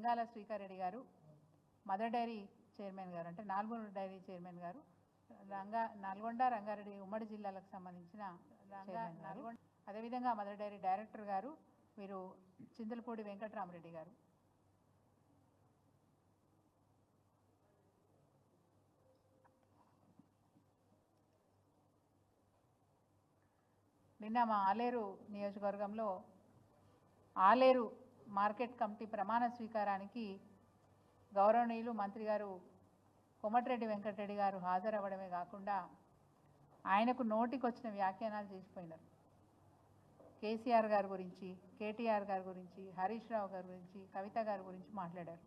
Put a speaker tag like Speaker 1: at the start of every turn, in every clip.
Speaker 1: లింగాల శ్రీకర్ రెడ్డి గారు, mother dairy chairman గారు, అంటే నాల్గొండ డైరీ చైర్మన్ గారు, నల్గొండ రంగారెడ్డి ఉమ్మడి జిల్లాలకు సంబంధించిన నల్గొండ, అదేవిధంగా మదర్ డైరీ డైరెక్టర్ గారు వీరు చింతలపూడి వెంకటరామరెడ్డి గారు. నిన్న మా ఆలేరు నియోజకవర్గంలో ఆలేరు మార్కెట్ కమిటీ ప్రమాణ స్వీకారానికి గౌరవనీయులు మంత్రి గారు కోమటిరెడ్డి వెంకటరెడ్డి గారు హాజరవ్వడమే కాకుండా ఆయనకు నోటికి వచ్చిన వ్యాఖ్యానాలు చేసిపోయినారు. కేసీఆర్ గారి గురించి, కేటీఆర్ గారి గురించి, హరీష్ రావు గారి గురించి, కవిత గారి గురించి మాట్లాడారు.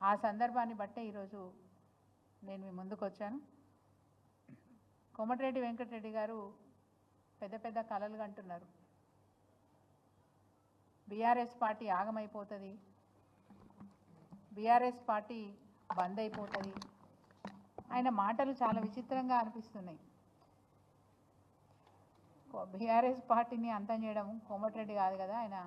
Speaker 1: ఆ సందర్భాన్ని బట్టే ఈరోజు నేను మీ ముందుకు వచ్చాను. కోమటిరెడ్డి వెంకటరెడ్డి గారు పెద్ద పెద్ద కలలు కంటున్నారు. బీఆర్ఎస్ పార్టీ ఆగమైపోతుంది, బీఆర్ఎస్ పార్టీ బంద్ అయిపోతుంది. ఆయన మాటలు చాలా విచిత్రంగా అనిపిస్తున్నాయి. బీఆర్ఎస్ పార్టీని అంతం చేయడం కోమటిరెడ్డి కాదు కదా, ఆయన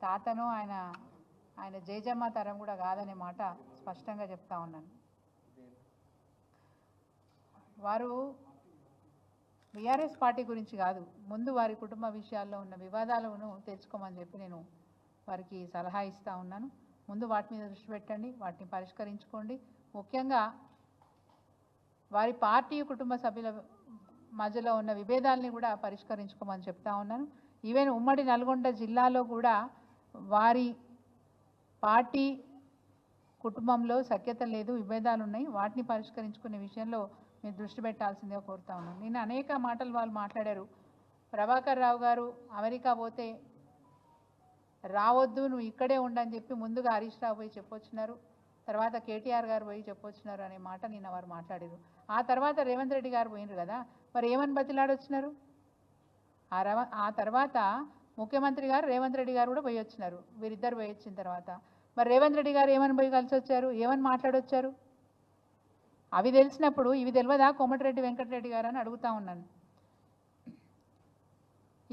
Speaker 1: తాతను ఆయన జేజమ్మ తరం కూడా కాదనే మాట స్పష్టంగా చెప్తా ఉన్నాను. వారు బీఆర్ఎస్ పార్టీ గురించి కాదు, ముందు వారి కుటుంబ విషయాల్లో ఉన్న వివాదాలను తెలుసుకోమని చెప్పి నేను వారికి సలహా ఇస్తూ ఉన్నాను. ముందు వాటి మీద దృష్టి పెట్టండి, వాటిని పరిష్కరించుకోండి. ముఖ్యంగా వారి పార్టీ కుటుంబ సభ్యుల మధ్యలో ఉన్న విభేదాలని కూడా పరిష్కరించుకోమని చెప్తా ఉన్నాను. ఈవెన్ ఉమ్మడి నల్గొండ జిల్లాలో కూడా వారి పార్టీ కుటుంబంలో సఖ్యత లేదు, విభేదాలు ఉన్నాయి. వాటిని పరిష్కరించుకునే విషయంలో మీరు దృష్టి పెట్టాల్సిందిగా కోరుతా ఉన్నాను. నేను అనేక మాటలు వాళ్ళు మాట్లాడారు. ప్రభాకర్ రావు గారు అమెరికా పోతే రావద్దు, నువ్వు ఇక్కడే ఉండని చెప్పి ముందుగా హరీష్ రావు పోయి చెప్పొచ్చినారు, తర్వాత కేటీఆర్ గారు పోయి చెప్పొచ్చినారు అనే మాట నిన్న వారు మాట్లాడారు. ఆ తర్వాత రేవంత్ రెడ్డి గారు పోయినారు కదా, మరి ఏమని బతిలాడొచ్చినారు? ఆ తర్వాత ముఖ్యమంత్రి గారు రేవంత్ రెడ్డి గారు కూడా పోయి వచ్చినారు. వీరిద్దరు పోయి వచ్చిన తర్వాత మరి రేవంత్ రెడ్డి గారు ఏమని పోయి కలిసి వచ్చారు, ఏమని మాట్లాడొచ్చారు? అవి తెలిసినప్పుడు ఇవి తెలియదా కోమటిరెడ్డి వెంకటరెడ్డి గారు అని అడుగుతా ఉన్నాను.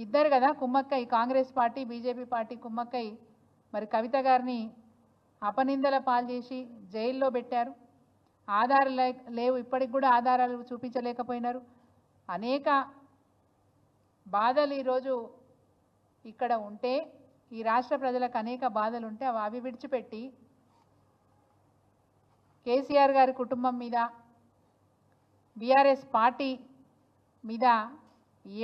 Speaker 1: ఇద్దరు కదా కుమ్మక్కై, కాంగ్రెస్ పార్టీ బీజేపీ పార్టీ కుమ్మక్కై మరి కవిత గారిని అపనిందల పాలు చేసి జైల్లో పెట్టారు. ఆధారాలు లేవు, ఇప్పటికి కూడా ఆధారాలు చూపించలేకపోయినారు. అనేక బాధలు ఈరోజు ఇక్కడ ఉంటే, ఈ రాష్ట్ర ప్రజలకు అనేక బాధలు ఉంటే అవి విడిచిపెట్టి కేసీఆర్ గారి కుటుంబం మీద, బీఆర్ఎస్ పార్టీ మీద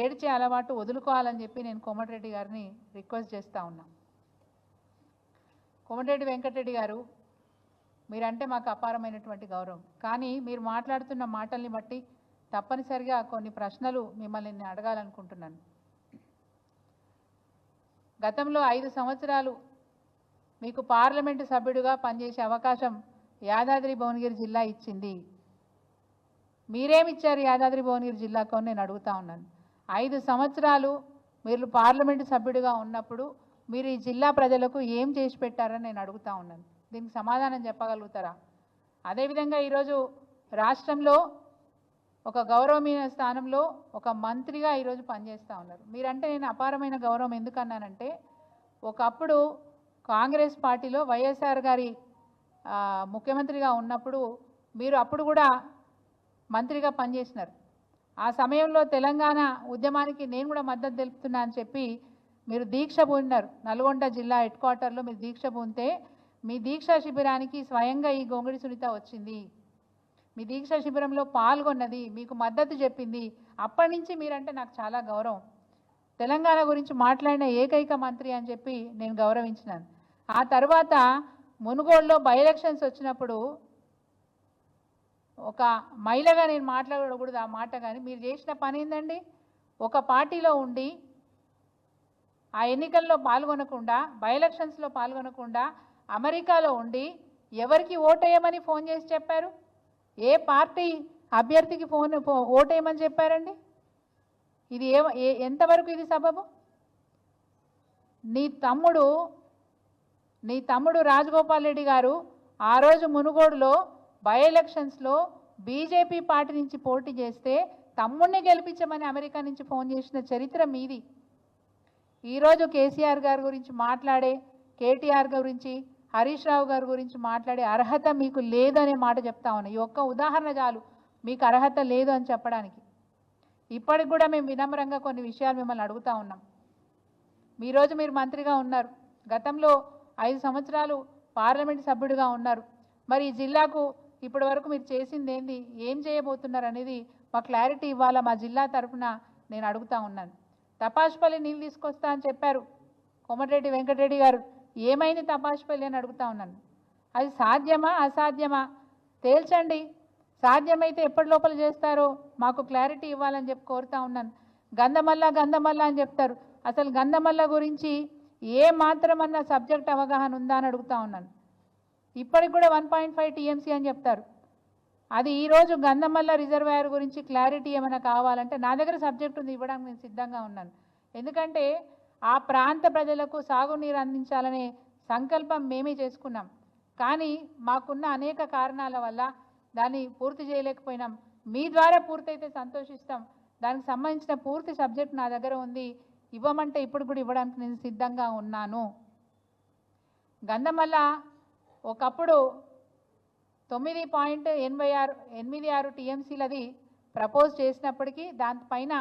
Speaker 1: ఏడ్చే అలవాటు వదులుకోవాలని చెప్పి నేను కోమటిరెడ్డి గారిని రిక్వెస్ట్ చేస్తూ ఉన్నా. కోమటిరెడ్డి వెంకటరెడ్డి గారు, మీరంటే మాకు అపారమైనటువంటి గౌరవం. కానీ మీరు మాట్లాడుతున్న మాటల్ని బట్టి తప్పనిసరిగా కొన్ని ప్రశ్నలు మిమ్మల్ని నేను అడగాలనుకుంటున్నాను. గతంలో 5 సంవత్సరాలు మీకు పార్లమెంటు సభ్యుడిగా పనిచేసే అవకాశం యాదాద్రి భువనగిరి జిల్లా ఇచ్చింది. మీరేమిచ్చారు యాదాద్రి భువనగిరి జిల్లాకు అని నేను అడుగుతా ఉన్నాను. 5 సంవత్సరాలు మీరు పార్లమెంటు సభ్యుడిగా ఉన్నప్పుడు మీరు ఈ జిల్లా ప్రజలకు ఏం చేసి పెట్టారని నేను అడుగుతా ఉన్నాను. దీనికి సమాధానం చెప్పగలుగుతారా? అదేవిధంగా ఈరోజు రాష్ట్రంలో ఒక గౌరవమైన స్థానంలో ఒక మంత్రిగా ఈరోజు పనిచేస్తూ ఉన్నారు. మీరంటే నేను అపారమైన గౌరవం ఎందుకన్నానంటే, ఒకప్పుడు కాంగ్రెస్ పార్టీలో వైఎస్ఆర్ గారి ముఖ్యమంత్రిగా ఉన్నప్పుడు మీరు అప్పుడు కూడా మంత్రిగా పనిచేసినారు. ఆ సమయంలో తెలంగాణ ఉద్యమానికి నేను కూడా మద్దతు తెలుపుతున్నా అని చెప్పి మీరు దీక్ష పూనినారు. నల్గొండ జిల్లా హెడ్ క్వార్టర్లో మీరు దీక్ష పూనితే మీ దీక్షా శిబిరానికి స్వయంగా ఈ గొంగిడి సునీత వచ్చింది. మీ దీక్షా శిబిరంలో పాల్గొన్నది, మీకు మద్దతు చెప్పింది. అప్పటి నుంచి మీరంటే నాకు చాలా గౌరవం. తెలంగాణ గురించి మాట్లాడిన ఏకైక మంత్రి అని చెప్పి నేను గౌరవించినాను. ఆ తర్వాత మునుగోడులో బై ఎలక్షన్స్ వచ్చినప్పుడు ఒక మహిళగా నేను మాట్లాడకూడదు ఆ మాట, కానీ మీరు చేసిన పని ఏందండి? ఒక పార్టీలో ఉండి ఆ ఎన్నికల్లో పాల్గొనకుండా, బై ఎలక్షన్స్లో పాల్గొనకుండా అమెరికాలో ఉండి ఎవరికి ఓటేయమని ఫోన్ చేసి చెప్పారు? ఏ పార్టీ అభ్యర్థికి ఓటేయమని చెప్పారండి? ఇది ఎంతవరకు ఇది సబబు? నీ తమ్ముడు రాజగోపాల్ రెడ్డి గారు ఆ రోజు మునుగోడులో బై ఎలక్షన్స్లో బీజేపీ పార్టీ నుంచి పోటీ చేస్తే తమ్ముడిని గెలిపించమని అమెరికా నుంచి ఫోన్ చేసిన చరిత్ర మీది. ఈరోజు కేసీఆర్ గారి గురించి మాట్లాడే, కేటీఆర్ గురించి హరీష్ రావు గారి గురించి మాట్లాడే అర్హత మీకు లేదనే మాట చెప్తా ఉన్నా. ఈ ఒక్క ఉదాహరణ చాలు మీకు అర్హత లేదు అని చెప్పడానికి. ఇప్పటికి కూడా మేము వినమ్రంగా కొన్ని విషయాలు మిమ్మల్ని అడుగుతా ఉన్నాం. ఈరోజు మీరు మంత్రిగా ఉన్నారు, గతంలో 5 సంవత్సరాలు పార్లమెంట్ సభ్యుడిగా ఉన్నారు. మరి ఈ జిల్లాకు ఇప్పటి వరకు మీరు చేసింది ఏంది, ఏం చేయబోతున్నారు అనేది మా క్లారిటీ ఇవ్వాలా మా జిల్లా తరఫున నేను అడుగుతా ఉన్నాను. తపాష్పల్లి నీళ్ళు తీసుకొస్తా అని చెప్పారు కోమటిరెడ్డి వెంకటరెడ్డి గారు, ఏమైంది తపాష్పల్లి అని అడుగుతా ఉన్నాను. అది సాధ్యమా అసాధ్యమా తేల్చండి. సాధ్యమైతే ఎప్పటి లోపల చేస్తారో మాకు క్లారిటీ ఇవ్వాలని చెప్పి కోరుతా ఉన్నాను. గంధమల్ల అని చెప్తారు, అసలు గంధమల్ల గురించి ఏ మాత్రమన్నా సబ్జెక్ట్ అవగాహన ఉందా అని అడుగుతా ఉన్నాను. ఇప్పటికి కూడా 1.5 TMC అని చెప్తారు. అది ఈరోజు గంధమల్ల రిజర్వాయర్ గురించి క్లారిటీ ఏమైనా కావాలంటే నా దగ్గర సబ్జెక్ట్ ఉంది, ఇవ్వడానికి నేను సిద్ధంగా ఉన్నాను. ఎందుకంటే ఆ ప్రాంత ప్రజలకు సాగునీరు అందించాలనే సంకల్పం మేమే చేసుకున్నాం. కానీ మాకున్న అనేక కారణాల వల్ల దాన్ని పూర్తి చేయలేకపోయినాం. మీ ద్వారా పూర్తయితే సంతోషిస్తాం. దానికి సంబంధించిన పూర్తి సబ్జెక్ట్ నా దగ్గర ఉంది, ఇవ్వమంటే ఇప్పుడు కూడా ఇవ్వడానికి నేను సిద్ధంగా ఉన్నాను. గంధమల్ల ఒకప్పుడు 9.86 TMCలది ప్రపోజ్ చేసినప్పటికీ దానిపైన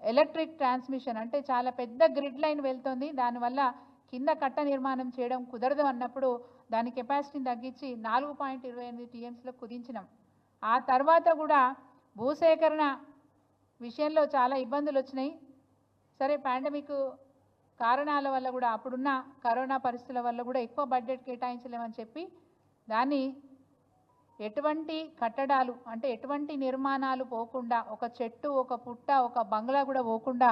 Speaker 1: ఎలక్ట్రిక్ ట్రాన్స్మిషన్ అంటే చాలా పెద్ద గ్రిడ్ లైన్ వెళ్తుంది, దానివల్ల కింద కట్ట నిర్మాణం చేయడం కుదరదు అన్నప్పుడు దాని కెపాసిటీని తగ్గించి 4.28 TMCలకు కుదించినాం. ఆ తర్వాత కూడా భూసేకరణ విషయంలో చాలా ఇబ్బందులు వచ్చినాయి. సరే పాండమిక్ కారణాల వల్ల కూడా అప్పుడున్న కరోనా పరిస్థితుల వల్ల కూడా ఎక్కువ బడ్జెట్ కేటాయించలేమని చెప్పి దాన్ని ఎటువంటి కట్టడాలు అంటే ఎటువంటి నిర్మాణాలు పోకుండా, ఒక చెట్టు ఒక పుట్ట ఒక బంగ్లా కూడా పోకుండా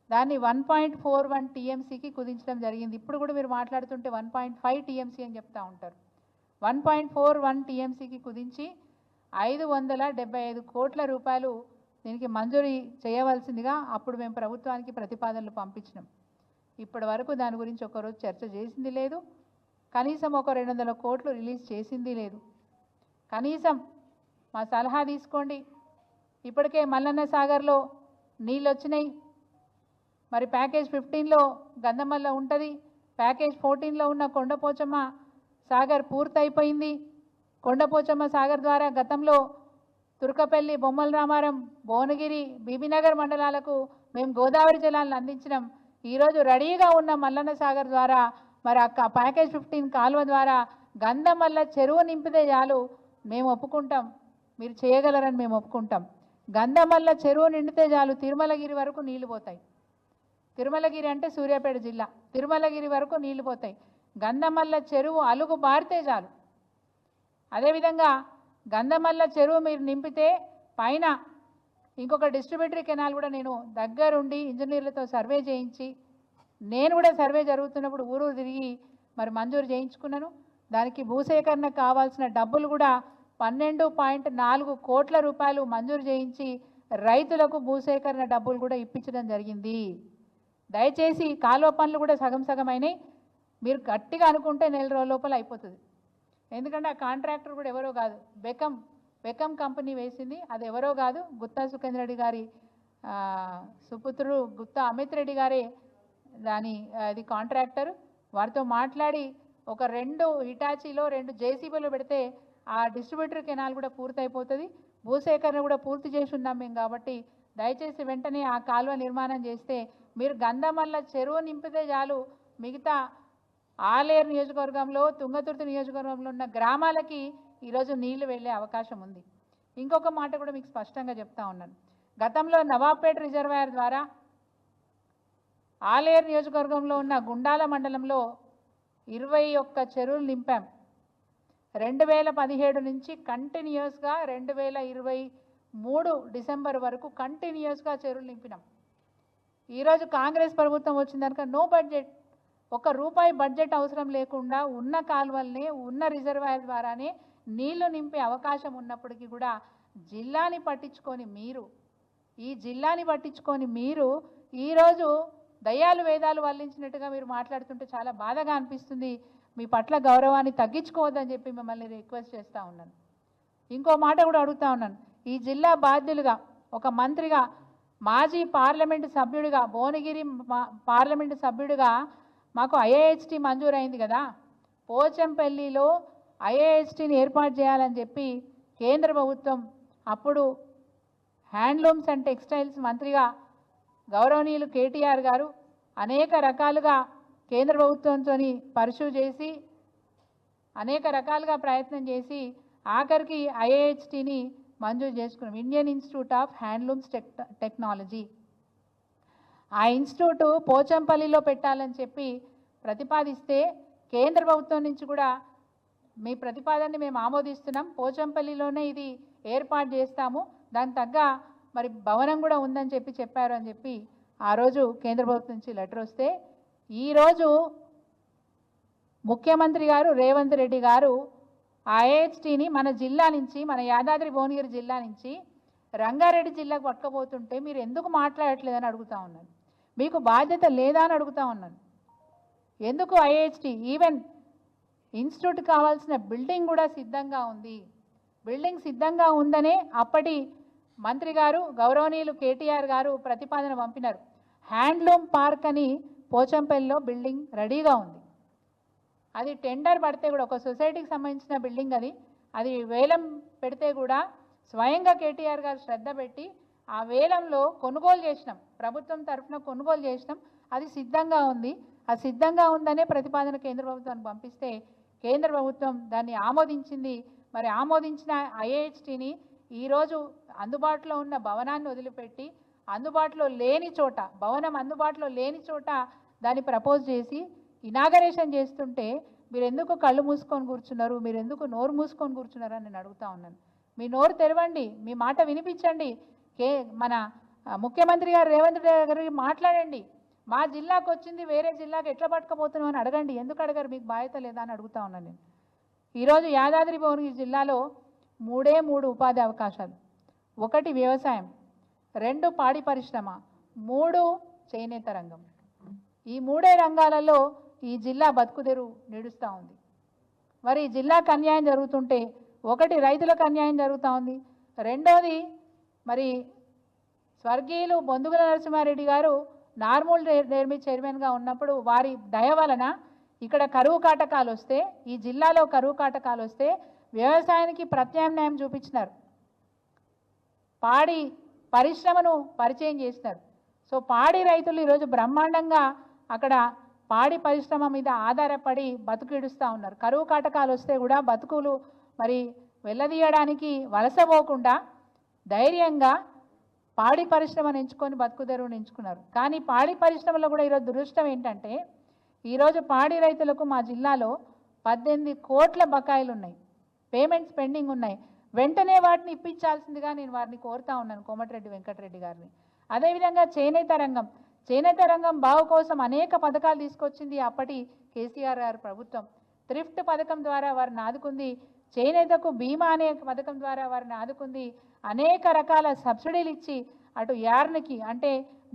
Speaker 1: దాన్ని 1.41 TMCకి కుదించడం జరిగింది. ఇప్పుడు కూడా మీరు మాట్లాడుతుంటే 1.5 TMC అని చెప్తా ఉంటారు. 1.41 TMCకి కుదించి 575 కోట్ల రూపాయలు దీనికి మంజూరు చేయవలసిందిగా అప్పుడు మేము ప్రభుత్వానికి ప్రతిపాదనలు పంపించినాం. ఇప్పటి వరకు దాని గురించి ఒకరోజు చర్చ చేసింది లేదు, కనీసం ఒక 200 కోట్లు రిలీజ్ చేసింది లేదు. కనీసం మా సలహా తీసుకోండి. ఇప్పటికే మల్లన్న సాగర్లో నీళ్ళు వచ్చినాయి, మరి ప్యాకేజ్ 15లో గంధమల్ల ఉంటుంది, ప్యాకేజ్ 14లో ఉన్న కొండపోచమ్మ సాగర్ పూర్తయిపోయింది. కొండపోచమ్మ సాగర్ ద్వారా గతంలో తుర్కపల్లి, బొమ్మల రామారం, భువనగిరి, బీబీనగర్ మండలాలకు మేము గోదావరి జలాలను అందించినాం. ఈరోజు రెడీగా ఉన్న మల్లన్న సాగర్ ద్వారా మరి ప్యాకేజ్ 15 కాలువ ద్వారా గంధమల్ల చెరువు నింపితే చాలు మేము ఒప్పుకుంటాం, మీరు చేయగలరని మేము ఒప్పుకుంటాం. గంధమల్ల చెరువు నిండితే చాలు తిరుమలగిరి వరకు నీళ్లు పోతాయి. తిరుమలగిరి అంటే సూర్యాపేట జిల్లా, తిరుమలగిరి వరకు నీళ్లు పోతాయి. గంధమల్ల చెరువు అలుగు బారితే చాలు. అదేవిధంగా గంధమల్ల చెరువు మీరు నింపితే పైన ఇంకొక డిస్ట్రిబ్యూటరీ కెనాల్ కూడా నేను దగ్గరుండి ఇంజనీర్లతో సర్వే చేయించి, నేను కూడా సర్వే జరుగుతున్నప్పుడు ఊరు తిరిగి మరి మంజూరు చేయించుకున్నాను. దానికి భూసేకరణ కావాల్సిన డబ్బులు కూడా 12.4 కోట్ల రూపాయలు మంజూరు చేయించి రైతులకు భూసేకరణ డబ్బులు కూడా ఇప్పించడం జరిగింది. దయచేసి కాలువ పనులు కూడా సగం సగం అయినాయి, మీరు గట్టిగా అనుకుంటే నెల రోజుల లోపల అయిపోతుంది. ఎందుకంటే ఆ కాంట్రాక్టర్ కూడా ఎవరో కాదు, బెకమ్ కంపెనీ వేసింది, అది ఎవరో కాదు గుత్తా సుఖేంద్ర రెడ్డి గారి సుపుత్రుడు గుత్తా అమిత్ రెడ్డి గారే దాని అది కాంట్రాక్టర్. వారితో మాట్లాడి ఒక 2 హిటాచీలో 2 JCBలు పెడితే ఆ డిస్ట్రిబ్యూటర్ కెనాల్ కూడా పూర్తయిపోతుంది. భూసేకరణ కూడా పూర్తి చేసి ఉన్నాం మేము. కాబట్టి దయచేసి వెంటనే ఆ కాలువ నిర్మాణం చేస్తే మీరు గంధమల్ల చెరువు నింపితే చాలు మిగతా ఆలేరు నియోజకవర్గంలో, తుంగతుర్తి నియోజకవర్గంలో ఉన్న గ్రామాలకి ఈరోజు నీళ్లు వెళ్ళే అవకాశం ఉంది. ఇంకొక మాట కూడా మీకు స్పష్టంగా చెప్తా ఉన్నాను. గతంలో నవాబ్పేట రిజర్వాయర్ ద్వారా ఆలేరు నియోజకవర్గంలో ఉన్న గుండాల మండలంలో 21 చెరువులు నింపాం. 2017 నుంచి కంటిన్యూస్గా 2023 డిసెంబర్ వరకు కంటిన్యూస్గా చెరువులు నింపినాం. ఈరోజు కాంగ్రెస్ ప్రభుత్వం వచ్చిన కనుక నో బడ్జెట్, ₹1 బడ్జెట్ అవసరం లేకుండా ఉన్న కాలువల్ని ఉన్న రిజర్వాయర్ ద్వారానే నీళ్లు నింపే అవకాశం ఉన్నప్పటికీ కూడా జిల్లాని పట్టించుకొని మీరు ఈరోజు దయ్యాలు వేదాలు వల్లించినట్టుగా మీరు మాట్లాడుతుంటే చాలా బాధగా అనిపిస్తుంది. మీ పట్ల గౌరవాన్ని తగ్గించుకోవద్దని చెప్పి మిమ్మల్ని రిక్వెస్ట్ చేస్తూ ఉన్నాను. ఇంకో మాట కూడా అడుగుతా ఉన్నాను. ఈ జిల్లా బాధ్యులుగా ఒక మంత్రిగా, మాజీ పార్లమెంటు సభ్యుడిగా, భువనగిరి పార్లమెంటు సభ్యుడిగా మాకు ఐఏహెచ్టీ మంజూరైంది కదా, పోచంపల్లిలో ఐఏహెచ్టీని ఏర్పాటు చేయాలని చెప్పి కేంద్ర ప్రభుత్వం అప్పుడు హ్యాండ్లూమ్స్ అండ్ టెక్స్టైల్స్ మంత్రిగా గౌరవనీయులు కేటీఆర్ గారు అనేక రకాలుగా కేంద్ర ప్రభుత్వంతో పర్సూ చేసి అనేక రకాలుగా ప్రయత్నం చేసి ఆఖరికి ఐఏహెచ్టీని మంజూరు చేసుకున్నాం, Indian institute of handlooms technology. ఆ ఇన్స్టిట్యూట్ పోచంపల్లిలో పెట్టాలని చెప్పి ప్రతిపాదిస్తే కేంద్ర ప్రభుత్వం నుంచి కూడా మీ ప్రతిపాదనని మేము ఆమోదిస్తున్నాం, పోచంపల్లిలోనే ఇది ఏర్పాటు చేస్తాము, దానికి తగ్గ మరి భవనం కూడా ఉందని చెప్పారు అని చెప్పి ఆ రోజు కేంద్ర ప్రభుత్వం నుంచి లెటర్ వస్తే, ఈరోజు ముఖ్యమంత్రి గారు రేవంత్ రెడ్డి గారు ఐఏహెచ్టీని మన జిల్లా నుంచి, మన యాదాద్రి భువనగిరి జిల్లా నుంచి రంగారెడ్డి జిల్లాకు పట్టుకపోతుంటే మీరు ఎందుకు మాట్లాడట్లేదని అడుగుతా ఉన్నాను. మీకు బాధ్యత లేదా అని అడుగుతా ఉన్నాను. ఎందుకు ఐఏహెచ్టీ, ఈవెన్ ఇన్స్టిట్యూట్ కావాల్సిన బిల్డింగ్ కూడా సిద్ధంగా ఉంది, బిల్డింగ్ సిద్ధంగా ఉందనే అప్పటి మంత్రి గారు గౌరవనీయులు కేటీఆర్ గారు ప్రతిపాదన పంపినారు. హ్యాండ్లూమ్ పార్క్ అని పోచంపల్లిలో బిల్డింగ్ రెడీగా ఉంది. అది టెండర్ పడితే కూడా ఒక సొసైటీకి సంబంధించిన బిల్డింగ్ అది వేలం పెడితే కూడా స్వయంగా కేటీఆర్ గారు శ్రద్ధ పెట్టి ఆ వేలంలో కొనుగోలు చేసినాం, ప్రభుత్వం తరఫున కొనుగోలు చేసినాం, అది సిద్ధంగా ఉంది. అది సిద్ధంగా ఉందనే ప్రతిపాదన కేంద్ర ప్రభుత్వానికి పంపిస్తే కేంద్ర ప్రభుత్వం దాన్ని ఆమోదించింది. మరి ఆమోదించిన ఐఏహెచ్టీని ఈరోజు అందుబాటులో ఉన్న భవనాన్ని వదిలిపెట్టి అందుబాటులో లేని చోట, భవనం అందుబాటులో లేని చోట దాన్ని ప్రపోజ్ చేసి ఇనాగరేషన్ చేస్తుంటే మీరు ఎందుకు కళ్ళు మూసుకొని కూర్చున్నారు, మీరు ఎందుకు నోరు మూసుకొని కూర్చున్నారు అని నేను అడుగుతా ఉన్నాను. మీ నోరు తెరవండి, మీ మాట వినిపించండి, మన ముఖ్యమంత్రి గారు రేవంత్ రెడ్డి గారికి మాట్లాడండి. మా జిల్లాకు వచ్చింది వేరే జిల్లాకు ఎట్లా పట్టుకపోతున్నాం అని అడగండి. ఎందుకు అడగారు, మీకు బాధ్యత లేదా అని అడుగుతా ఉన్నాను నేను. ఈరోజు యాదాద్రి భువనగిరి జిల్లాలో 3 ఉపాధి అవకాశాలు, 1 వ్యవసాయం, 2 పాడి పరిశ్రమ, 3 చేనేత రంగం. ఈ 3 రంగాలలో ఈ జిల్లా బతుకుదెరు నిడుస్తూ ఉంది. మరి జిల్లాకు అన్యాయం జరుగుతుంటే, 1 రైతులకు అన్యాయం జరుగుతూ ఉంది, 2వది మరి స్వర్గీయులు బొందుగుల నరసింహారెడ్డి గారు నార్మల్ డైరీ చైర్మన్గా ఉన్నప్పుడు వారి దయ వలన ఇక్కడ కరువు కాటకాలు వస్తే, ఈ జిల్లాలో కరువు కాటకాలు వస్తే వ్యవసాయానికి ప్రత్యామ్నాయం చూపించినారు, పాడి పరిశ్రమను పరిచయం చేసినారు. సో పాడి రైతులు ఈరోజు బ్రహ్మాండంగా అక్కడ పాడి పరిశ్రమ మీద ఆధారపడి బతుకిడుస్తూ ఉన్నారు. కరువు కాటకాలు వస్తే కూడా బతుకులు మరి వెళ్ళదీయడానికి వలసపోకుండా ధైర్యంగా పాడి పరిశ్రమను ఎంచుకొని బతుకుదెరువును ఎంచుకున్నారు. కానీ పాడి పరిశ్రమలో కూడా ఈరోజు దురదృష్టం ఏంటంటే, ఈరోజు పాడి రైతులకు మా జిల్లాలో 18 కోట్ల బకాయిలు ఉన్నాయి, పేమెంట్స్ పెండింగ్ ఉన్నాయి. వెంటనే వాటిని ఇప్పించాల్సిందిగా నేను వారిని కోరుతా ఉన్నాను, కోమటిరెడ్డి వెంకటరెడ్డి గారిని. అదేవిధంగా చేనేత రంగం బాగు కోసం అనేక పథకాలు తీసుకొచ్చింది అప్పటి కేసీఆర్ గారి ప్రభుత్వం. థ్రిఫ్ట్ పథకం ద్వారా వారిని ఆదుకుంది, చేనేతకు బీమా అనే పథకం ద్వారా వారిని ఆదుకుంది, అనేక రకాల సబ్సిడీలు ఇచ్చి అటు యార్న్కి అంటే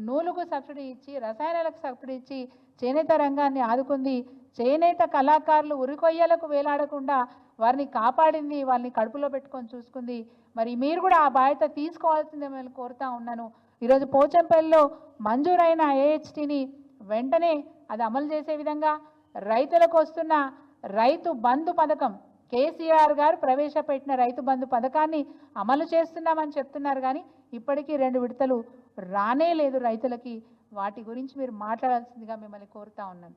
Speaker 1: నూలుకు సబ్సిడీ ఇచ్చి, రసాయనాలకు సబ్సిడీ ఇచ్చి చేనేత రంగాన్ని ఆదుకుంది. చేనేత కళాకారులు ఉరికొయ్యలకు వేలాడకుండా వారిని కాపాడింది, వాళ్ళని కడుపులో పెట్టుకొని చూసుకుంది. మరి మీరు కూడా ఆ బాధ్యత తీసుకోవాల్సిందేమని కోరుతా ఉన్నాను. ఈరోజు పోచంపల్లిలో మంజూరైన ఐఏహెచ్టీని వెంటనే అది అమలు చేసే విధంగా, రైతులకు వస్తున్న రైతు బంధు పథకం, కేసీఆర్ గారు ప్రవేశపెట్టిన రైతు బంధు పథకాన్ని అమలు చేస్తున్నామని చెప్తున్నారు, కానీ ఇప్పటికీ 2 విడతలు రానే లేదు రైతులకి. వాటి గురించి మీరు మాట్లాడాల్సిందిగా మిమ్మల్ని కోరుతా ఉన్నాను.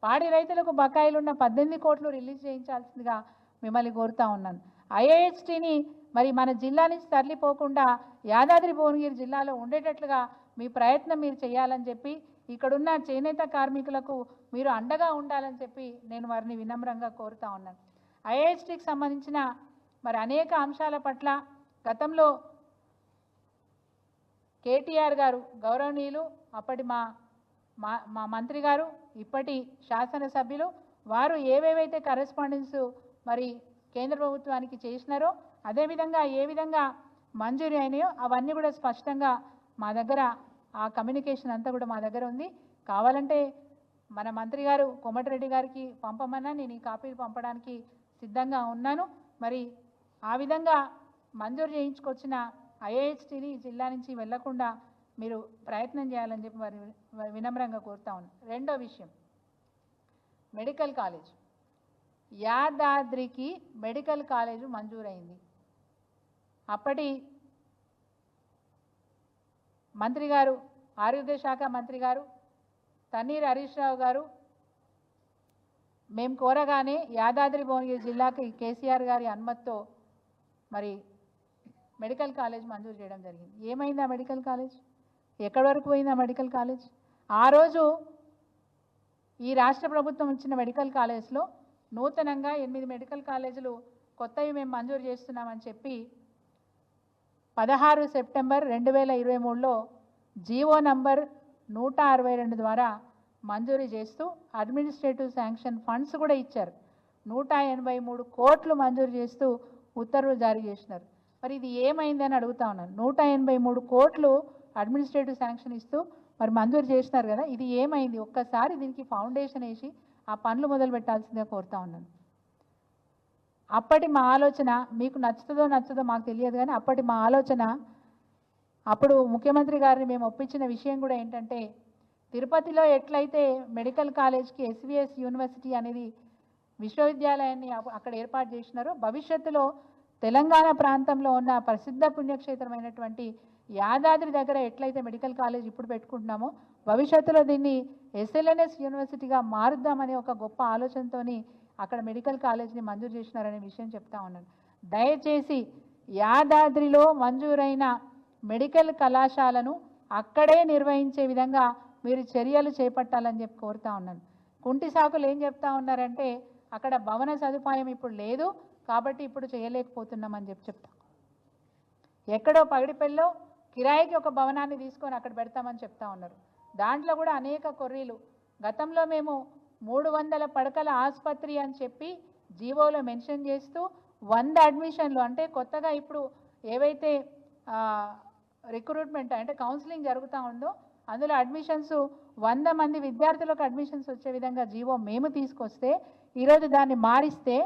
Speaker 1: పాడి రైతులకు బకాయిలున్న 18 కోట్లు రిలీజ్ చేయించాల్సిందిగా మిమ్మల్ని కోరుతా ఉన్నాను. ఐఏహెచ్టీని మరి మన జిల్లా నుంచి తరలిపోకుండా యాదాద్రి భువనగిరి జిల్లాలో ఉండేటట్లుగా మీ ప్రయత్నం మీరు చేయాలని చెప్పి, ఇక్కడున్న చేనేత కార్మికులకు మీరు అండగా ఉండాలని చెప్పి నేను వారిని వినమ్రంగా కోరుతా ఉన్నాను. ఐఏహెచ్టీకి సంబంధించిన మరి అనేక అంశాల పట్ల గతంలో కేటీఆర్ గారు గౌరవనీయులు అప్పటి మా మంత్రి గారు ఇప్పటి శాసనసభ్యులు వారు ఏవేవైతే కరెస్పాండెన్స్ మరి కేంద్ర ప్రభుత్వానికి చేసినారో, అదేవిధంగా ఏ విధంగా మంజూరు అయినాయో అవన్నీ కూడా స్పష్టంగా మా దగ్గర ఆ కమ్యూనికేషన్ అంతా కూడా మా దగ్గర ఉంది. కావాలంటే మన మంత్రి గారు కోమటిరెడ్డి గారికి పంపమన్నా నేను ఈ కాపీలు పంపడానికి సిద్ధంగా ఉన్నాను. మరి ఆ విధంగా మంజూరు చేయించుకొచ్చిన ఐఏహెచ్టీని జిల్లా నుంచి వెళ్లకుండా మీరు ప్రయత్నం చేయాలని చెప్పి వారి వినమ్రంగా కోరుతా ఉన్నాను. రెండో విషయం, మెడికల్ కాలేజ్, యాదాద్రికి మెడికల్ కాలేజ్ మంజూరైంది. అప్పటి మంత్రి గారు, ఆరోగ్య శాఖ మంత్రి గారు తన్నీర్ హరీష్ రావు గారు మేము కోరగానే యాదాద్రి భువనగిరి జిల్లాకి కేసీఆర్ గారి అనుమతితో మరి మెడికల్ కాలేజ్ మంజూరు చేయడం జరిగింది. ఏమైంది ఆ మెడికల్ కాలేజ్? ఎక్కడి వరకు పోయింది ఆ మెడికల్ కాలేజ్? ఆ రోజు ఈ రాష్ట్ర ప్రభుత్వం ఇచ్చిన మెడికల్ కాలేజ్లో నూతనంగా 8 మెడికల్ కాలేజీలు కొత్తవి మేము మంజూరు చేస్తున్నామని చెప్పి 16 సెప్టెంబర్ 2023లో జీవో నంబర్ 162 ద్వారా మంజూరు చేస్తూ అడ్మినిస్ట్రేటివ్ శాంక్షన్ ఫండ్స్ కూడా ఇచ్చారు. 183 కోట్లు మంజూరు చేస్తూ ఉత్తర్వులు జారీ చేసినారు. మరి ఇది ఏమైందని అడుగుతా ఉన్నాను. 183 కోట్లు అడ్మినిస్ట్రేటివ్ శాంక్షన్ ఇస్తూ మరి మంజూరు చేసినారు కదా, ఇది ఏమైంది? ఒక్కసారి దీనికి ఫౌండేషన్ వేసి ఆ పనులు మొదలు పెట్టాల్సిందే కోరుతా ఉన్నాను. అప్పటి మా ఆలోచన మీకు నచ్చుతుందో నచ్చదో మాకు తెలియదు, కానీ అప్పటి మా ఆలోచన, అప్పుడు ముఖ్యమంత్రి గారిని మేము ఒప్పించిన విషయం కూడా ఏంటంటే, తిరుపతిలో ఎట్లయితే మెడికల్ కాలేజ్కి ఎస్విఎస్ యూనివర్సిటీ అనేది విశ్వవిద్యాలయాన్ని అక్కడ ఏర్పాటు చేసినారో, భవిష్యత్తులో తెలంగాణ ప్రాంతంలో ఉన్న ప్రసిద్ధ పుణ్యక్షేత్రమైనటువంటి యాదాద్రి దగ్గర ఎట్లయితే మెడికల్ కాలేజ్ ఇప్పుడు పెట్టుకుంటున్నామో, భవిష్యత్తులో దీన్ని ఎస్ఎల్ఎన్ఎస్ యూనివర్సిటీగా మారుద్దామనే ఒక గొప్ప ఆలోచనతోని అక్కడ మెడికల్ కాలేజ్ని మంజూరు చేసినారనే విషయం చెప్తా ఉన్నాను. దయచేసి యాదాద్రిలో మంజూరైన మెడికల్ కళాశాలను అక్కడే నిర్వహించే విధంగా మీరు చర్యలు చేపట్టాలని చెప్పి కోరుతా ఉన్నాను. కుంటి సాకులు ఏం చెప్తా ఉన్నారంటే, అక్కడ భవన సదుపాయం ఇప్పుడు లేదు కాబట్టి ఇప్పుడు చేయలేకపోతున్నామని చెప్తాం. ఎక్కడో పగిడిపల్లిలో కిరాయికి ఒక భవనాన్ని తీసుకొని అక్కడ పెడతామని చెప్తా ఉన్నారు. దాంట్లో కూడా అనేక కొర్రీలు. గతంలో మేము 300 పడకల ఆసుపత్రి అని చెప్పి జీవోలో మెన్షన్ చేస్తూ 100 అడ్మిషన్లు, అంటే కొత్తగా ఇప్పుడు ఏవైతే రిక్రూట్మెంట్ అంటే కౌన్సిలింగ్ జరుగుతూ ఉందో అందులో అడ్మిషన్స్ 100 మంది విద్యార్థులకు అడ్మిషన్స్ వచ్చే విధంగా జీవో మేము తీసుకొస్తే, ఈరోజు దాన్ని మారిస్తే,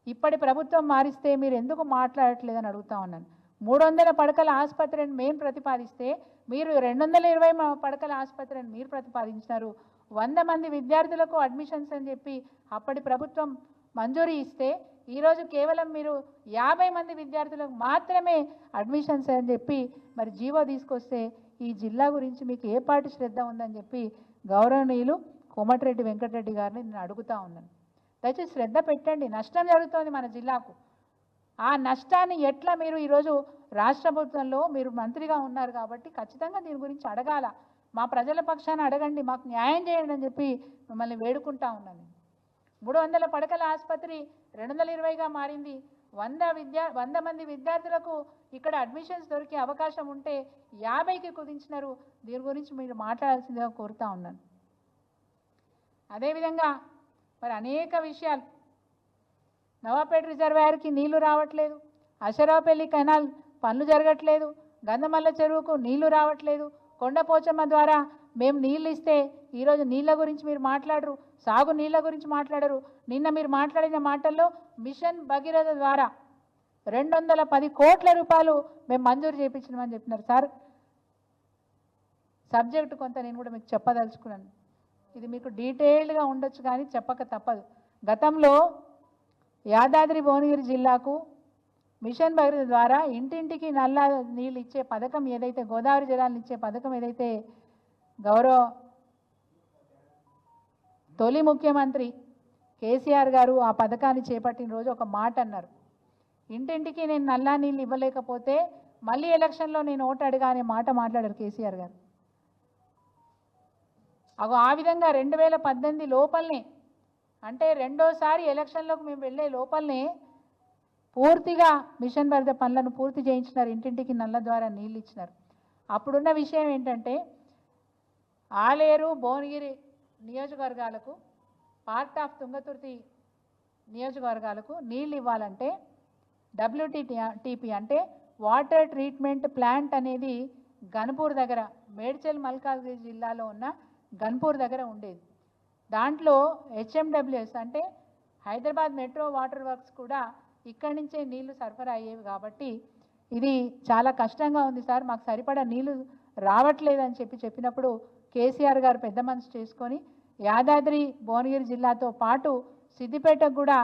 Speaker 1: ఇప్పటి ప్రభుత్వం మారిస్తే మీరు ఎందుకు మాట్లాడట్లేదని అడుగుతా ఉన్నాను. 300 పడకల ఆసుపత్రిని మేము ప్రతిపాదిస్తే మీరు 220 పడకల ఆసుపత్రిని మీరు ప్రతిపాదించినారు. 100 మంది విద్యార్థులకు అడ్మిషన్స్ అని చెప్పి అప్పటి ప్రభుత్వం మంజూరీ ఇస్తే, ఈరోజు కేవలం మీరు 50 మంది విద్యార్థులకు మాత్రమే అడ్మిషన్స్ అని చెప్పి మరి జీవో తీసుకొస్తే, ఈ జిల్లా గురించి మీకు ఏ పాటి శ్రద్ధ ఉందని చెప్పి గౌరవనీయులు కోమటిరెడ్డి వెంకటరెడ్డి గారిని నేను అడుగుతా ఉన్నాను. దయచేసి శ్రద్ధ పెట్టండి. నష్టం జరుగుతోంది మన జిల్లాకు. ఆ నష్టాన్ని ఎట్లా మీరు ఈరోజు రాష్ట్ర ప్రభుత్వంలో మీరు మంత్రిగా ఉన్నారు కాబట్టి ఖచ్చితంగా దీని గురించి అడగాల. మా ప్రజల పక్షాన అడగండి, మాకు న్యాయం చేయండి అని చెప్పి మిమ్మల్ని వేడుకుంటా ఉన్నాను. 300 పడకల ఆసుపత్రి 220గా మారింది. 100 మంది విద్యార్థులకు ఇక్కడ అడ్మిషన్స్ దొరికే అవకాశం ఉంటే 50కి కుదించినారు. దీని గురించి మీరు మాట్లాడాల్సిందిగా కోరుతా ఉన్నాను. అదేవిధంగా మరి అనేక విషయాలు, నవాపేట రిజర్వాయర్కి నీళ్లు రావట్లేదు, అశరావుపల్లి కెనాల్ పనులు జరగట్లేదు, గంధమల్ల చెరువుకు నీళ్లు రావట్లేదు, కొండపోచమ్మ ద్వారా మేము నీళ్ళు ఇస్తే ఈరోజు నీళ్ళ గురించి మీరు మాట్లాడరు, సాగు నీళ్ళ గురించి మాట్లాడరు. నిన్న మీరు మాట్లాడిన మాటల్లో మిషన్ భగీరథ ద్వారా 210 కోట్ల రూపాయలు మేము మంజూరు చేయించినామని చెప్పినారు. సార్, సబ్జెక్టు కొంత నేను కూడా మీకు చెప్పదలుచుకున్నాను. ఇది మీకు డీటెయిల్డ్గా ఉండొచ్చు కానీ చెప్పక తప్పదు. గతంలో యాదాద్రి భువనగిరి జిల్లాకు మిషన్ భగీరథ ద్వారా ఇంటింటికి నల్ల నీళ్ళు ఇచ్చే పథకం ఏదైతే, గోదావరి జలాలను ఇచ్చే పథకం ఏదైతే గౌరవ తొలి ముఖ్యమంత్రి కేసీఆర్ గారు ఆ పథకాన్ని చేపట్టిన రోజు ఒక మాట అన్నారు, ఇంటింటికి నేను నల్లా నీళ్ళు ఇవ్వలేకపోతే మళ్ళీ ఎలక్షన్లో నేను ఓటు అడిగా అనే మాట మాట్లాడారు కేసీఆర్ గారు. ఆ విధంగా 2018 లోపలనే, అంటే రెండోసారి ఎలక్షన్లోకి మేము వెళ్ళే లోపలనే పూర్తిగా మిషన్ భగీరథ పనులను పూర్తి చేయించినారు. ఇంటింటికి నల్ల ద్వారా నీళ్ళు ఇచ్చినారు. అప్పుడున్న విషయం ఏంటంటే, ఆలేరు భువనగిరి నియోజకవర్గాలకు, పార్ట్ ఆఫ్ తుంగతుర్తి నియోజకవర్గాలకు నీళ్ళు ఇవ్వాలంటే WTTP అంటే వాటర్ ట్రీట్మెంట్ ప్లాంట్ అనేది గన్పూర్ దగ్గర, మేడ్చల్ మల్కాజ్గిరి జిల్లాలో ఉన్న గన్పూర్ దగ్గర ఉండేది. దాంట్లో HMWS అంటే హైదరాబాద్ మెట్రో వాటర్ వర్క్స్ కూడా ఇక్కడి నుంచే నీళ్లు సరఫరా అయ్యేవి. కాబట్టి ఇది చాలా కష్టంగా ఉంది సార్, మాకు సరిపడా నీళ్లు రావట్లేదని చెప్పినప్పుడు కేసీఆర్ గారు పెద్ద మనసు చేసుకొని యాదాద్రి భువనగిరి జిల్లాతో పాటు సిద్దిపేటకు కూడా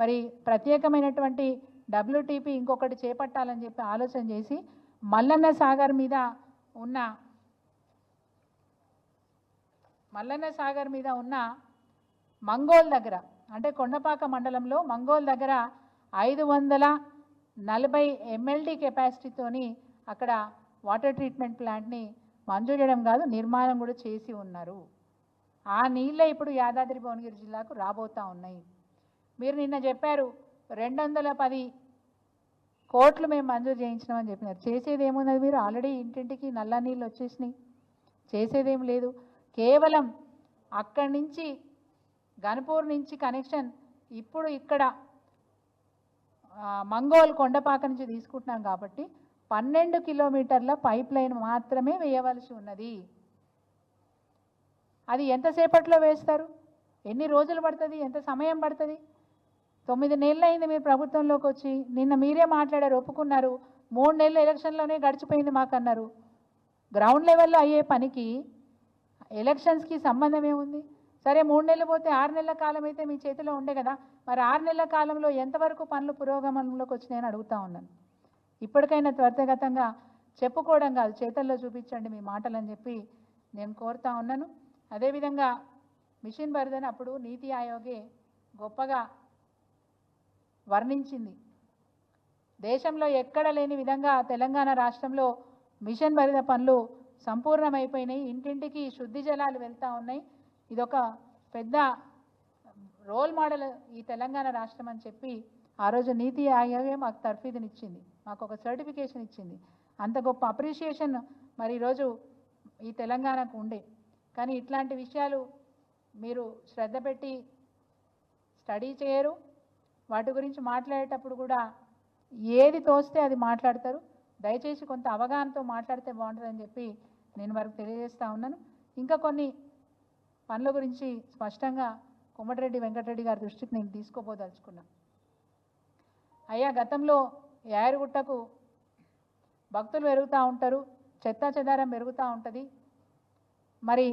Speaker 1: మరి ప్రత్యేకమైనటువంటి WTP ఇంకొకటి చేపట్టాలని చెప్పి ఆలోచన చేసి మల్లన్న సాగర్ మీద ఉన్న మంగోల్ దగ్గర అంటే కొండపాక మండలంలో మంగోల్ దగ్గర 540 MLD కెపాసిటీతోని అక్కడ వాటర్ ట్రీట్మెంట్ ప్లాంట్ని మంజూరు చేయడం కాదు నిర్మాణం కూడా చేసి ఉన్నారు. ఆ నీళ్ళే ఇప్పుడు యాదాద్రి భువనగిరి జిల్లాకు రాబోతూ ఉన్నాయి. మీరు నిన్న చెప్పారు 210 కోట్లు మేము మంజూరు చేయించినామని చెప్పినారు. చేసేది ఏమున్నది? మీరు ఆల్రెడీ ఇంటింటికి నల్ల నీళ్ళు వచ్చేసినాయి. చేసేదేం లేదు. కేవలం అక్కడి నుంచి గన్పూర్ నుంచి కనెక్షన్ ఇప్పుడు ఇక్కడ మంగోల్ కొండపాక నుంచి తీసుకుంటున్నాం కాబట్టి 12 కిలోమీటర్ల పైప్ లైన్ మాత్రమే వేయవలసి ఉన్నది. అది ఎంతసేపట్లో వేస్తారు? ఎన్ని రోజులు పడుతుంది? ఎంత సమయం పడుతుంది? 9 నెలలు అయింది మీరు ప్రభుత్వంలోకి వచ్చి. నిన్న మీరే మాట్లాడారు, ఒప్పుకున్నారు. 3 నెలలు ఎలక్షన్లోనే గడిచిపోయింది మాకన్నారు. గ్రౌండ్ లెవెల్లో అయ్యే పనికి ఎలక్షన్స్కి సంబంధం ఏముంది? సరే 3 నెలలు పోతే 6 నెలల కాలం అయితే మీ చేతిలో ఉండే కదా. మరి 6 నెలల కాలంలో ఎంతవరకు పనులు పురోగమనంలోకి వచ్చినాయని అడుగుతూ ఉన్నాను. ఇప్పటికైనా త్వరితగతంగా చెప్పుకోవడం కాదు, చేతల్లో చూపించండి మీ మాటలని చెప్పి నేను కోరుతా ఉన్నాను. అదేవిధంగా మిషన్ భగీరథ అప్పుడు నీతి ఆయోగే గొప్పగా వర్ణించింది. దేశంలో ఎక్కడ లేని విధంగా తెలంగాణ రాష్ట్రంలో మిషన్ భగీరథ పనులు సంపూర్ణమైపోయినాయి. ఇంటింటికి శుద్ధి జలాలు వెళ్తూ ఉన్నాయి. ఇదొక పెద్ద రోల్ మోడల్ ఈ తెలంగాణ రాష్ట్రం అని చెప్పి ఆ రోజు నీతి ఆయోగే మాకు తర్ఫీదునిచ్చింది, మాకు ఒక సర్టిఫికేషన్ ఇచ్చింది. అంత గొప్ప అప్రిషియేషన్ మరి ఈరోజు ఈ తెలంగాణకు ఉండే. కానీ ఇట్లాంటి విషయాలు మీరు శ్రద్ధ పెట్టి స్టడీ చేయరు. వాటి గురించి మాట్లాడేటప్పుడు కూడా ఏది తోస్తే అది మాట్లాడతారు. దయచేసి కొంత అవగాహనతో మాట్లాడితే బాగుంటుందని చెప్పి నేను వారికి తెలియజేస్తూ ఉన్నాను. ఇంకా కొన్ని పనుల గురించి స్పష్టంగా కోమటిరెడ్డి వెంకటరెడ్డి గారి దృష్టికి నేను తీసుకోపోదలుచుకున్నాను. అయ్యా, గతంలో యాయరుగుట్టకు భక్తులు పెరుగుతూ ఉంటారు, చెత్తా చెదారం పెరుగుతూ ఉంటుంది. మరి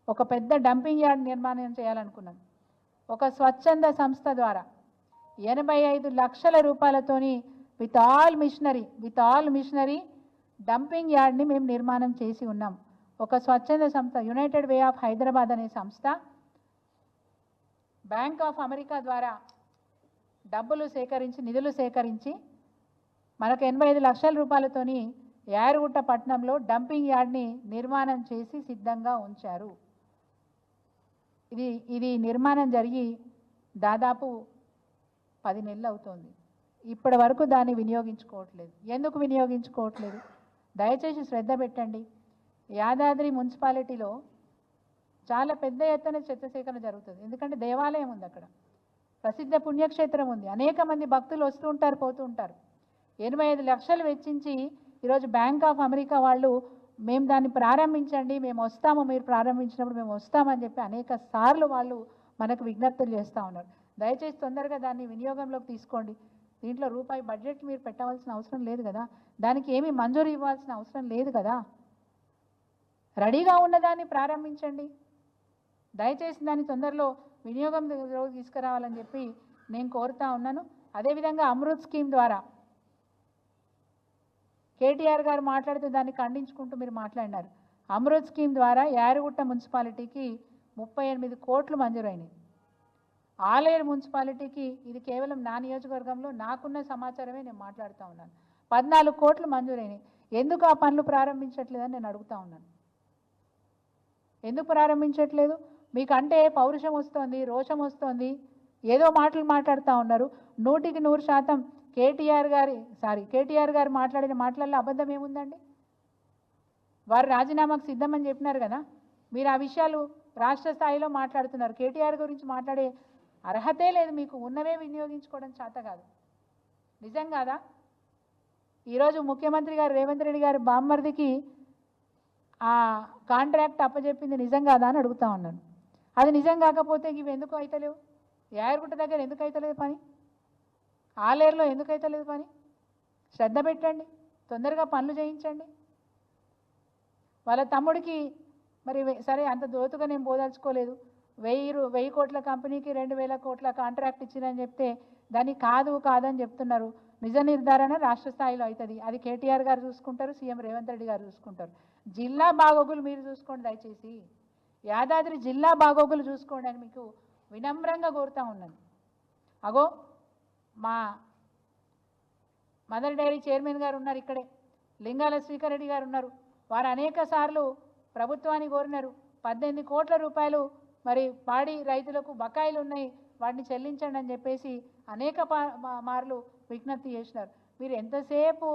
Speaker 1: ఒక పెద్ద డంపింగ్ యార్డ్ నిర్మాణం చేయాలనుకున్నాను. ఒక స్వచ్ఛంద సంస్థ ద్వారా 85 లక్షల రూపాయలతోని విత్ ఆల్ మిషనరీ డంపింగ్ యార్డ్ని మేము నిర్మాణం చేసి ఉన్నాం. ఒక స్వచ్ఛంద సంస్థ యునైటెడ్ వే ఆఫ్ హైదరాబాద్ అనే సంస్థ బ్యాంక్ ఆఫ్ అమెరికా ద్వారా నిధులు సేకరించి మనకు 85 లక్షల రూపాయలతోని యాయరుగుట్ట పట్టణంలో డంపింగ్ యార్డ్ని నిర్మాణం చేసి సిద్ధంగా ఉంచారు. ఇది నిర్మాణం జరిగి దాదాపు 10 నెలలు అవుతుంది. ఇప్పటి వరకు దాన్ని వినియోగించుకోవట్లేదు. ఎందుకు వినియోగించుకోవట్లేదు? దయచేసి శ్రద్ధ పెట్టండి. యాదాద్రి మున్సిపాలిటీలో చాలా పెద్ద ఎత్తున చెత్త సేకరణ జరుగుతుంది. ఎందుకంటే దేవాలయం ఉంది, అక్కడ ప్రసిద్ధ పుణ్యక్షేత్రం ఉంది, అనేక మంది భక్తులు వస్తూ ఉంటారు, పోతూ ఉంటారు. 85 లక్షలు వెచ్చించి ఈరోజు బ్యాంక్ ఆఫ్ అమెరికా వాళ్ళు మేము దాన్ని ప్రారంభించండి, మేము వస్తాము, మీరు ప్రారంభించినప్పుడు మేము వస్తామని చెప్పి అనేక సార్లు వాళ్ళు మనకు విజ్ఞప్తులు చేస్తూ ఉన్నారు. దయచేసి తొందరగా దాన్ని వినియోగంలోకి తీసుకోండి. దీంట్లో రూపాయి బడ్జెట్ మీరు పెట్టవలసిన అవసరం లేదు కదా, దానికి ఏమీ మంజూరు ఇవ్వాల్సిన అవసరం లేదు కదా. రెడీగా ఉన్నదాన్ని ప్రారంభించండి. దయచేసి దాన్ని తొందరలో వినియోగంలోకి తీసుకురావాలని చెప్పి నేను కోరుతా ఉన్నాను. అదేవిధంగా అమృత్ స్కీమ్ ద్వారా కేటీఆర్ గారు మాట్లాడుతూ దాన్ని ఖండించుకుంటూ మీరు మాట్లాడినారు. అమృత్ స్కీమ్ ద్వారా యాయరుగుట్ట మున్సిపాలిటీకి 38 కోట్లు మంజూరైనాయి. ఆలేరు మున్సిపాలిటీకి, ఇది కేవలం నా నియోజకవర్గంలో నాకున్న సమాచారమే నేను మాట్లాడుతూ ఉన్నాను, 14 కోట్లు మంజూరైనాయి. ఎందుకు ఆ పనులు ప్రారంభించట్లేదని నేను అడుగుతూ ఉన్నాను. ఎందుకు ప్రారంభించట్లేదు? మీకంటే పౌరుషం వస్తుంది, రోషం వస్తుంది, ఏదో మాటలు మాట్లాడుతూ ఉన్నారు. 100కి 100% కేటీఆర్ గారు మాట్లాడిన మాటలలో అబద్ధం ఏముందండి? వారు రాజీనామాకు సిద్ధమని చెప్పినారు కదా, మీరు ఆ విషయాలు రాష్ట్ర స్థాయిలో మాట్లాడుతున్నారు. కేటీఆర్ గురించి మాట్లాడే అర్హతే లేదు మీకు, ఉన్నవే వినియోగించుకోవడం చేత కాదు. నిజం కాదా? ఈరోజు ముఖ్యమంత్రి గారు రేవంత్ రెడ్డి గారి బామ్మర్దికి ఆ కాంట్రాక్ట్ అప్పచెప్పింది నిజం కాదా అని అడుగుతా ఉన్నాను. అది నిజం కాకపోతే ఇవి ఎందుకు అవుతలేవు? యాయరుగుట్ట దగ్గర ఎందుకు అవుతలేదు పని? ఆలేరులో ఎందుకు అవుతలేదు పని? శ్రద్ధ పెట్టండి, తొందరగా పనులు చేయించండి. వాళ్ళ తమ్ముడికి మరి సరే అంత దోతుగా నేను పోదలుచుకోలేదు, వెయ్యి కోట్ల కంపెనీకి 2000 కోట్ల కాంట్రాక్ట్ ఇచ్చిందని చెప్తే దాన్ని కాదని చెప్తున్నారు. నిజ నిర్ధారణ రాష్ట్ర స్థాయిలో అవుతుంది. అది కేటీఆర్ గారు చూసుకుంటారు, సీఎం రేవంత్ రెడ్డి గారు చూసుకుంటారు. జిల్లా బాగోగులు మీరు చూసుకోండి దయచేసి. యాదాద్రి జిల్లా బాగోగులు చూసుకోండి అని మీకు వినమ్రంగా కోరుతా ఉన్నాను. అగో మా మదర్ డైరీ చైర్మన్ గారు ఉన్నారు, ఇక్కడే లింగాల శ్రీకర్ రెడ్డి గారు ఉన్నారు. వారు అనేక సార్లు ప్రభుత్వాన్ని కోరినారు. 18 కోట్ల రూపాయలు మరి పాడి రైతులకు బకాయిలు ఉన్నాయి, వాటిని చెల్లించండి అని చెప్పేసి అనేక మార్లు విజ్ఞప్తి చేసినారు. మీరు ఎంతసేపు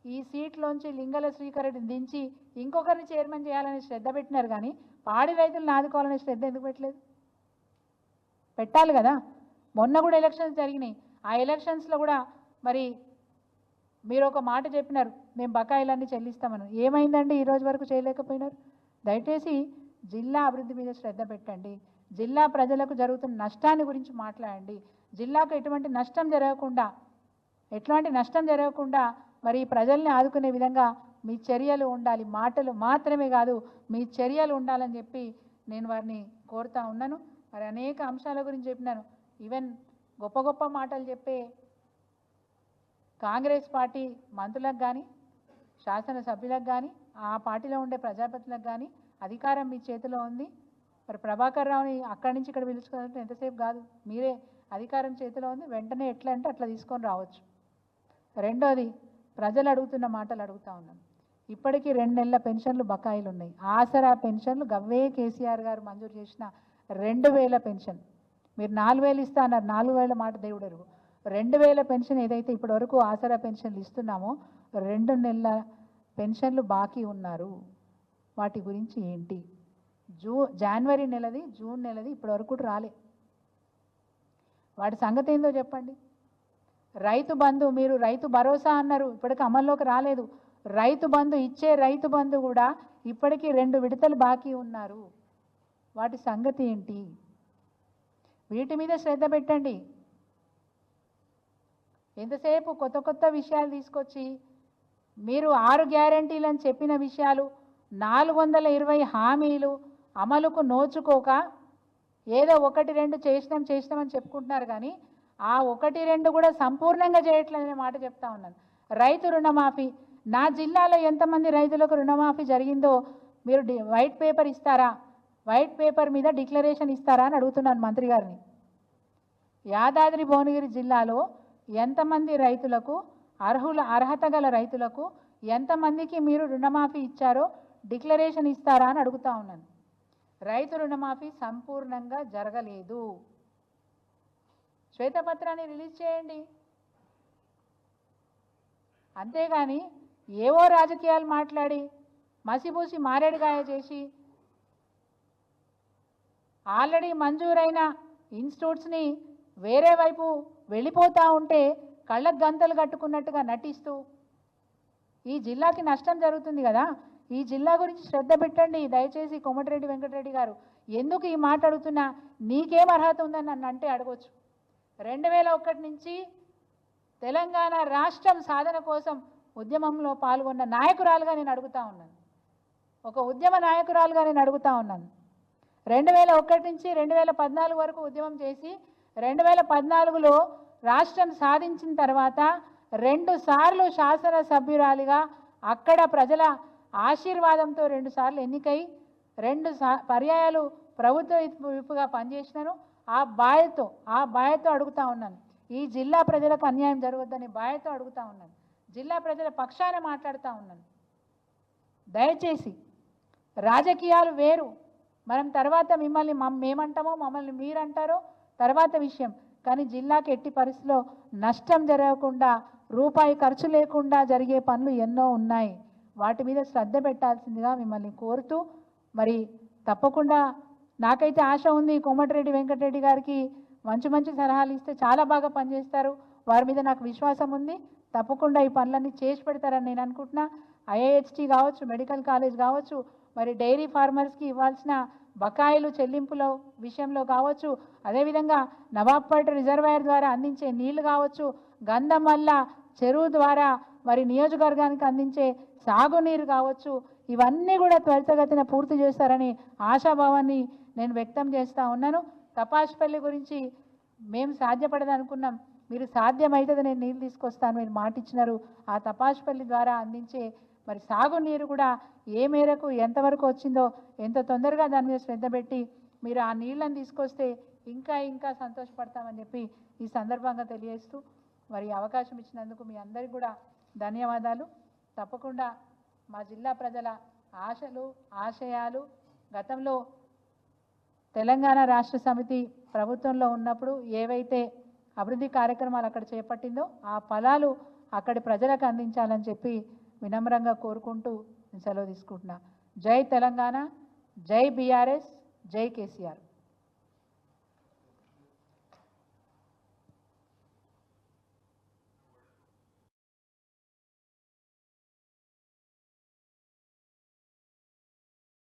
Speaker 1: ఈ సీట్లోంచి లింగాల శ్రీకర్ రెడ్డిని దించి ఇంకొకరిని చైర్మన్ చేయాలని శ్రద్ధ పెట్టినారు, కానీ పాడి రైతులను ఆదుకోవాలని శ్రద్ధ ఎందుకు పెట్టలేదు? పెట్టాలి కదా. మొన్న కూడా ఎలక్షన్స్ జరిగినాయి. ఆ ఎలక్షన్స్లో కూడా మరి మీరు ఒక మాట చెప్పినారు, మేము బకాయిలన్నీ చెల్లిస్తామని. ఏమైందండి? ఈ రోజు వరకు చేయలేకపోయినారు. దయచేసి జిల్లా అభివృద్ధి మీద శ్రద్ధ పెట్టండి. జిల్లా ప్రజలకు జరుగుతున్న నష్టాన్ని గురించి మాట్లాడండి. జిల్లాకు ఎటువంటి నష్టం జరగకుండా మరి ప్రజల్ని ఆదుకునే విధంగా మీ చర్యలు ఉండాలి. మాటలు మాత్రమే కాదు, మీ చర్యలు ఉండాలని చెప్పి నేను వారిని కోరుతా ఉన్నాను. మరి అనేక అంశాల గురించి చెప్పినాను. ఈవెన్ గొప్ప గొప్ప మాటలు చెప్పే కాంగ్రెస్ పార్టీ మంత్రులకు కానీ, శాసనసభ్యులకు కానీ, ఆ పార్టీలో ఉండే ప్రజాపతులకు కానీ అధికారం మీ చేతిలో ఉంది. మరి ప్రభాకర్ రావుని అక్కడి నుంచి ఇక్కడ పిలుచుకోవాలంటే ఎంతసేపు కాదు, మీరే అధికారం చేతిలో ఉంది. వెంటనే ఎట్లా అంటే అట్లా తీసుకొని రావచ్చు. రెండోది, ప్రజలు అడుగుతున్న మాటలు అడుగుతా ఉన్నాను. ఇప్పటికీ 2 నెలల పెన్షన్లు బకాయిలు ఉన్నాయి. ఆసరా పెన్షన్లు గవ్వే కేసీఆర్ గారు మంజూరు చేసిన 2000 పెన్షన్. మీరు 4000 ఇస్తా అన్నారు. 4000 మాట దేవుడు ఎరుగు. 2000 పెన్షన్ ఏదైతే ఇప్పటి వరకు ఆసరా పెన్షన్లు ఇస్తున్నామో 2 నెలల పెన్షన్లు బాకీ ఉన్నారు. వాటి గురించి ఏంటి? జనవరి నెలది, జూన్ నెలది ఇప్పటి వరకు రాలే. వాటి సంగతి ఏందో చెప్పండి. రైతు బంధు, మీరు రైతు భరోసా అన్నారు, ఇప్పటికి అమల్లోకి రాలేదు. రైతు బంధు ఇచ్చే రైతు బంధు కూడా ఇప్పటికీ 2 విడతలు బాకీ ఉన్నారు. వాటి సంగతి ఏంటి? వీటి మీద శ్రద్ధ పెట్టండి. ఎంతసేపు కొత్త కొత్త విషయాలు తీసుకొచ్చి మీరు 6 గ్యారంటీలని చెప్పిన విషయాలు, 420 హామీలు అమలుకు నోచుకోక ఏదో 1-2 చేసినామని చెప్పుకుంటున్నారు, కానీ ఆ 1-2 కూడా సంపూర్ణంగా చేయట్లేదనే మాట చెప్తా ఉన్నాను. రైతు రుణమాఫీ, నా జిల్లాలో ఎంతమంది రైతులకు రుణమాఫీ జరిగిందో మీరు వైట్ పేపర్ ఇస్తారా? వైట్ పేపర్ మీద డిక్లరేషన్ ఇస్తారా అని అడుగుతున్నాను మంత్రి గారిని. యాదాద్రి భువనగిరి జిల్లాలో ఎంతమంది రైతులకు, అర్హత గల రైతులకు ఎంతమందికి మీరు రుణమాఫీ ఇచ్చారో డిక్లరేషన్ ఇస్తారా అని అడుగుతా ఉన్నాను. రైతు రుణమాఫీ సంపూర్ణంగా జరగలేదు. శ్వేతపత్రాన్ని రిలీజ్ చేయండి. అంతేగాని ఏవో రాజకీయాలు మాట్లాడి మసిబూసి మారేడుగాయ చేసి ఆల్రెడీ మంజూరైన ఇన్స్టిట్యూట్స్ని వేరే వైపు వెళ్ళిపోతూ ఉంటే కళ్ళకు గంతలు కట్టుకున్నట్టుగా నటిస్తూ ఈ జిల్లాకి నష్టం జరుగుతుంది కదా. ఈ జిల్లా గురించి శ్రద్ధ పెట్టండి దయచేసి. కోమటిరెడ్డి వెంకటరెడ్డి గారు, ఎందుకు ఈ మాట అడుగుతున్నా, నీకేం అర్హత ఉందని నన్ను అంటే అడగొచ్చు. 2001 నుంచి తెలంగాణ రాష్ట్రం సాధన కోసం ఉద్యమంలో పాల్గొన్న నాయకురాలుగా నేను అడుగుతా ఉన్నాను. ఒక ఉద్యమ నాయకురాలుగా నేను అడుగుతా ఉన్నాను. 2001 నుంచి 2014 వరకు ఉద్యమం చేసి 2014లో రాష్ట్రం సాధించిన తర్వాత 2 సార్లు శాసనసభ్యురాలిగా అక్కడ ప్రజల ఆశీర్వాదంతో 2 సార్లు ఎన్నికై 2 పర్యాయాలు ప్రభుత్వ విప్పుగా పనిచేసినాను. ఆ బాధ్యతతో అడుగుతా ఉన్నాను. ఈ జిల్లా ప్రజలకు అన్యాయం జరగొద్దని బాధ్యతతో అడుగుతా ఉన్నాను. జిల్లా ప్రజల పక్షాన మాట్లాడుతూ ఉన్నాను. దయచేసి రాజకీయాలు వేరు. మనం తర్వాత మిమ్మల్ని మేమంటామో మమ్మల్ని మీరంటారో తర్వాత విషయం, కానీ జిల్లాకి ఎట్టి పరిస్థితిలో నష్టం జరగకుండా, రూపాయి ఖర్చు లేకుండా జరిగే పనులు ఎన్నో ఉన్నాయి. వాటి మీద శ్రద్ధ పెట్టాల్సిందిగా మిమ్మల్ని కోరుతూ, మరి తప్పకుండా నాకైతే ఆశ ఉంది, కోమటిరెడ్డి వెంకటరెడ్డి గారికి మంచి సలహాలు ఇస్తే చాలా బాగా పనిచేస్తారు. వారి మీద నాకు విశ్వాసం ఉంది. తప్పకుండా ఈ పనులన్నీ చేసి పెడతారని నేను అనుకుంటున్నా. ఐఐహెచ్టీ కావచ్చు, మెడికల్ కాలేజ్ కావచ్చు, మరి డైరీ ఫార్మర్స్కి ఇవ్వాల్సిన బకాయిలు చెల్లింపుల విషయంలో కావచ్చు, అదేవిధంగా నవాబ్పేట రిజర్వాయర్ ద్వారా అందించే నీళ్లు కావచ్చు, గంధమల్ల చెరువు ద్వారా మరి నియోజకవర్గానికి అందించే సాగునీరు కావచ్చు, ఇవన్నీ కూడా త్వరితగతిన పూర్తి చేస్తారని ఆశాభావాన్ని నేను వ్యక్తం చేస్తూ ఉన్నాను. తపాష్పల్లి గురించి మేము సాధ్యపడదనుకున్నాం, మీరు సాధ్యమవుతుంది నేను నీళ్ళు తీసుకొస్తాను మీరు మాట ఇచ్చినారు. ఆ తపాష్పల్లి ద్వారా అందించే మరి సాగునీరు కూడా ఏ మేరకు ఎంతవరకు వచ్చిందో ఎంత తొందరగా దాని మీద శ్రద్ధ పెట్టి మీరు ఆ నీళ్ళని తీసుకొస్తే ఇంకా ఇంకా సంతోషపడతామని చెప్పి ఈ సందర్భంగా తెలియజేస్తూ మరి అవకాశం ఇచ్చినందుకు మీ అందరికీ కూడా ధన్యవాదాలు. తప్పకుండా మా జిల్లా ప్రజల ఆశలు ఆశయాలు గతంలో తెలంగాణ రాష్ట్ర సమితి ప్రభుత్వంలో ఉన్నప్పుడు ఏవైతే అభివృద్ధి కార్యక్రమాలు అక్కడ చేపట్టిందో ఆ ఫలాలు అక్కడి ప్రజలకు అందించాలని చెప్పి వినమ్రంగా కోరుకుంటూ సెలవు తీసుకుంటున్నా. జై తెలంగాణ, జై బీఆర్ఎస్, జై కేసీఆర్.